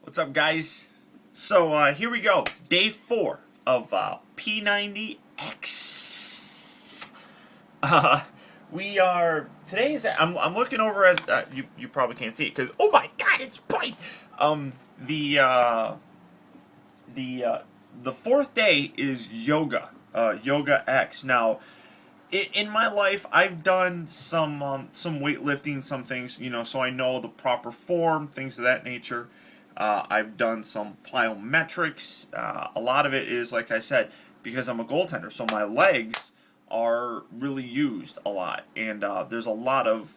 What's up, guys? So here we go, day 4 of P90X. We are today's. I'm looking over at you probably can't see it because oh my god, it's bright. Um, the uh, the fourth day is yoga. Yoga X. Now, in my life, I've done some weightlifting, some things, so I know the proper form, things of that nature. I've done some plyometrics. A lot of it is, like I said, because I'm a goaltender, so my legs are really used a lot, and there's a lot of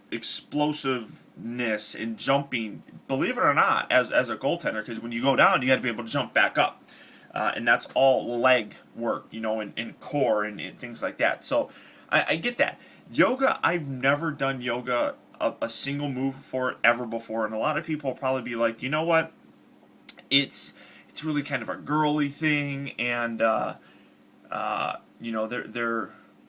explosiveness in jumping. Believe it or not, as a goaltender, because when you go down, you got to be able to jump back up. And that's all leg work, and core and things like that. So I get that. Yoga, I've never done yoga, a single move for it ever before. And a lot of people will probably be like, you know what? It's really kind of a girly thing, and they're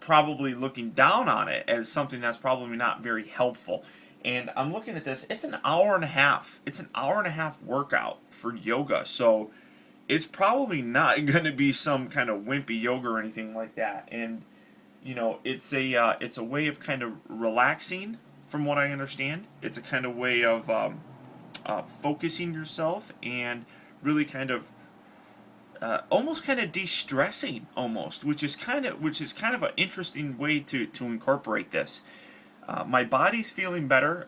probably looking down on it as something that's probably not very helpful. And I'm looking at this. It's an hour and a half. It's an hour and a half workout for yoga. So it's probably not going to be some kind of wimpy yoga or anything like that. And it's a way of kind of relaxing, from what I understand. It's a kind of way of focusing yourself and really kind of almost kind of de-stressing, almost, which is kind of an interesting way to incorporate this. My body's feeling better.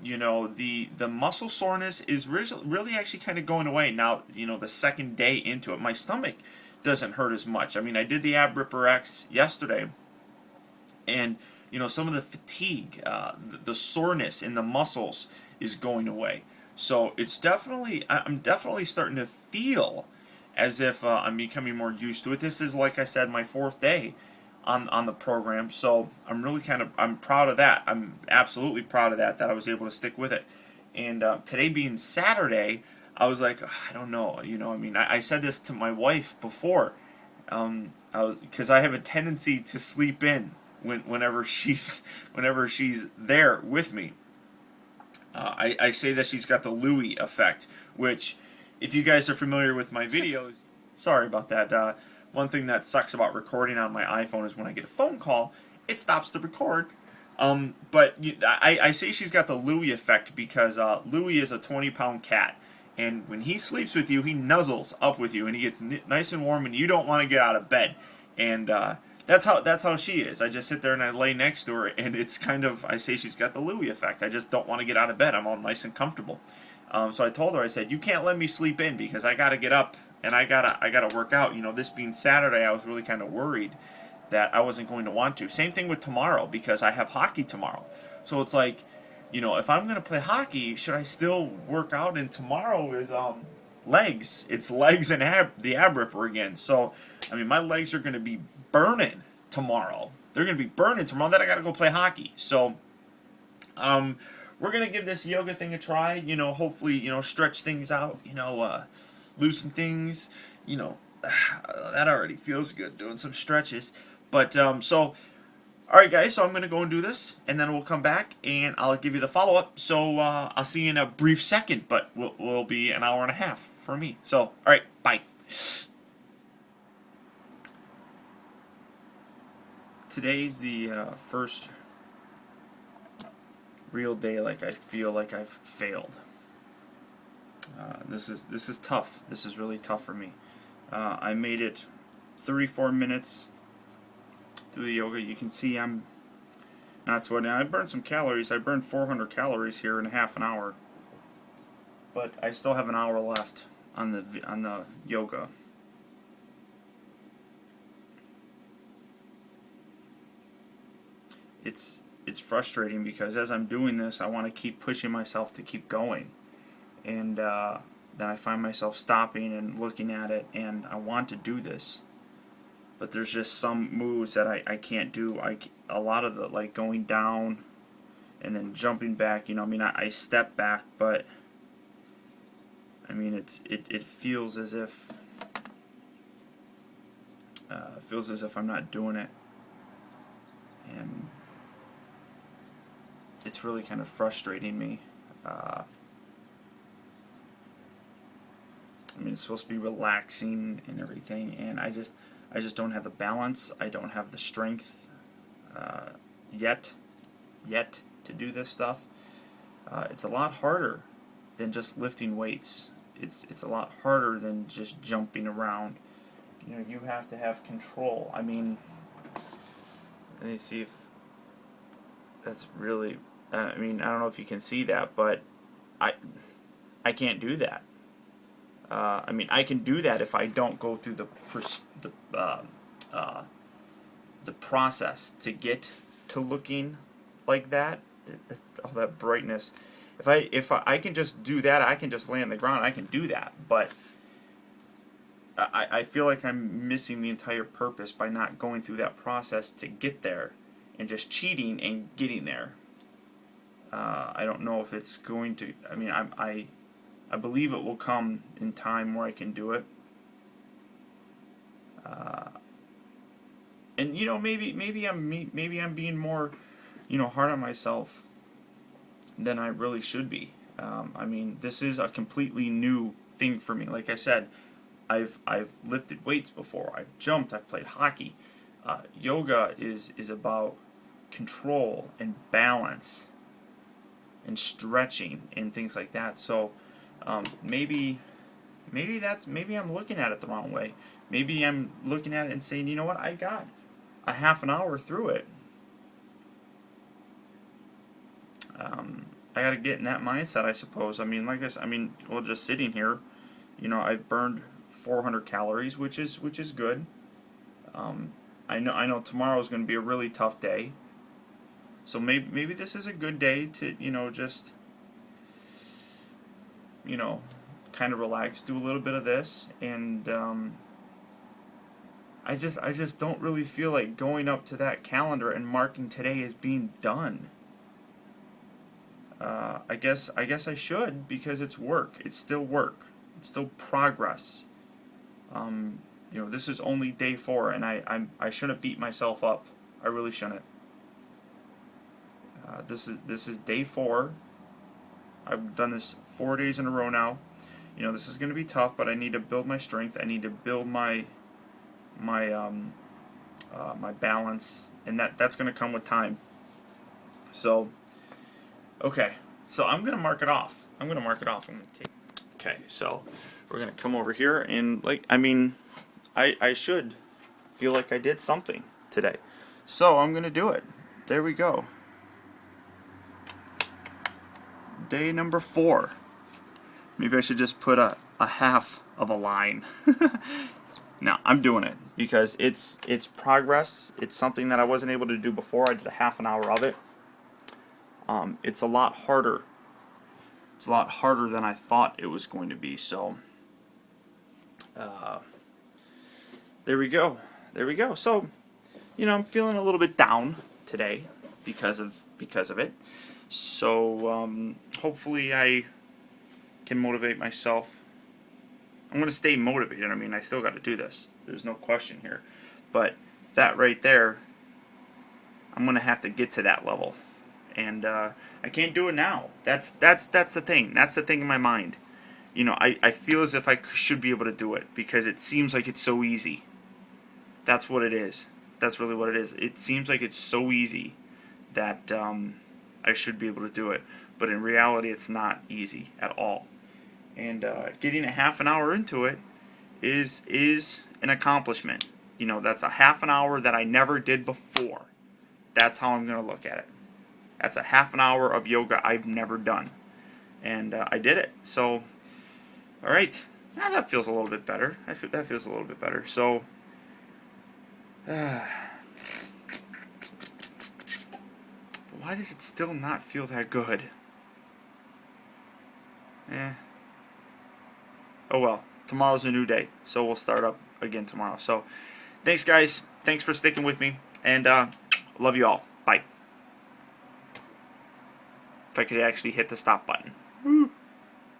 The muscle soreness is really actually kind of going away now. The second day into it, my stomach doesn't hurt as much. I mean, I did the Ab Ripper X yesterday, and some of the fatigue, the soreness in the muscles is going away. So I'm definitely starting to feel as if I'm becoming more used to it. This is, like I said, my 4th day on the program, so I'm proud of that. I'm absolutely proud of that I was able to stick with it. And today being Saturday, I was like, I don't know, I said this to my wife before, because I have a tendency to sleep in whenever she's there with me. I say that she's got the Louis effect, which, if you guys are familiar with my videos, sorry about that. One thing that sucks about recording on my iPhone is when I get a phone call, it stops the record. But I say she's got the Louis effect because Louis is a 20-pound cat. And when he sleeps with you, he nuzzles up with you, and he gets nice and warm, and you don't want to get out of bed. And that's how she is. I just sit there and I lay next to her, and it's kind of, I say she's got the Louis effect. I just don't want to get out of bed. I'm all nice and comfortable. So I told her, I said, you can't let me sleep in because I got to get up and I gotta work out. This being Saturday, I was really kind of worried that I wasn't going to want to. Same thing with tomorrow, because I have hockey tomorrow. So it's like, if I'm going to play hockey, should I still work out? And tomorrow is legs. It's legs and the ab ripper again. So, my legs are going to be burning tomorrow. They're going to be burning tomorrow. Then I got to go play hockey. So, we're going to give this yoga thing a try. Hopefully, stretch things out. Loosen things. That already feels good, doing some stretches. But, alright guys, so I'm going to go and do this, and then we'll come back, and I'll give you the follow-up. So, I'll see you in a brief second, but will be an hour and a half for me. So, alright, bye. Today's the first real day like I feel like I've failed. This is tough. This is really tough for me. I made it 34 minutes through the yoga. You can see I'm not sweating. I burned some calories. I burned 400 calories here in half an hour, but I still have an hour left on the yoga. It's frustrating because as I'm doing this, I want to keep pushing myself to keep going, and then I find myself stopping and looking at it, and I want to do this, but there's just some moves that I can't do. A lot of the, like, going down and then jumping back, I step back, but it feels as if I'm not doing it, and it's really kind of frustrating me. mean, it's supposed to be relaxing and everything, and I just don't have the balance. I don't have the strength yet to do this stuff. It's a lot harder than just lifting weights. It's a lot harder than just jumping around. You know, you have to have control. I mean, let me see if that's really. I mean, I don't know if you can see that, but I can't do that. I mean, I can do that if I don't go through the process to get to looking like that. All that brightness. If I can just do that, I can just lay on the ground. I can do that, but I feel like I'm missing the entire purpose by not going through that process to get there, and just cheating and getting there. I don't know if it's going to. I mean, I believe it will come in time where I can do it. And you know, maybe I'm being more, you know, hard on myself than I really should be. I mean, this is a completely new thing for me. Like I said, I've lifted weights before. I've jumped. I've played hockey. Yoga is about control and balance and stretching and things like that. So maybe I'm looking at it the wrong way. Maybe I'm looking at it and saying, you know what, I got a half an hour through it. I got to get in that mindset, I suppose. I mean, like I said, well, just sitting here, you know, I've burned 400 calories, which is good. I know tomorrow's going to be a really tough day. So maybe this is a good day to, you know, just, you know, kind of relax, do a little bit of this, and I just don't really feel like going up to that calendar and marking today as being done. I guess I should, because it's work. It's still work. It's still progress. You know, this is only day 4, and I shouldn't beat myself up. I really shouldn't. This is day 4. I've done this 4 days in a row now. You know, this is going to be tough, but I need to build my strength. I need to build my balance, and that's going to come with time. So, okay, so I'm going to mark it off. I'm going to take. Okay, so we're going to come over here, and I should feel like I did something today. So I'm going to do it. There we go. Day number 4. Maybe I should just put a half of a line. No, I'm doing it because it's progress. It's something that I wasn't able to do before. I did a half an hour of it. It's a lot harder. It's a lot harder than I thought it was going to be. So there we go. There we go. So, you know, I'm feeling a little bit down today because of it. So hopefully I can motivate myself. I'm going to stay motivated. I mean, I still got to do this. There's no question here. But that right there, I'm going to have to get to that level. And I can't do it now. That's the thing. That's the thing in my mind. You know, I feel as if I should be able to do it because it seems like it's so easy. That's what it is. That's really what it is. It seems like it's so easy that I should be able to do it. But in reality, it's not easy at all. And getting a half an hour into it is an accomplishment. You know, that's a half an hour that I never did before. That's how I'm going to look at it. That's a half an hour of yoga I've never done. And I did it. So, all right. Now that feels a little bit better. That feels a little bit better. So, why does it still not feel that good? Oh well, tomorrow's a new day, so we'll start up again tomorrow. So, thanks guys, thanks for sticking with me, and love you all. Bye. If I could actually hit the stop button.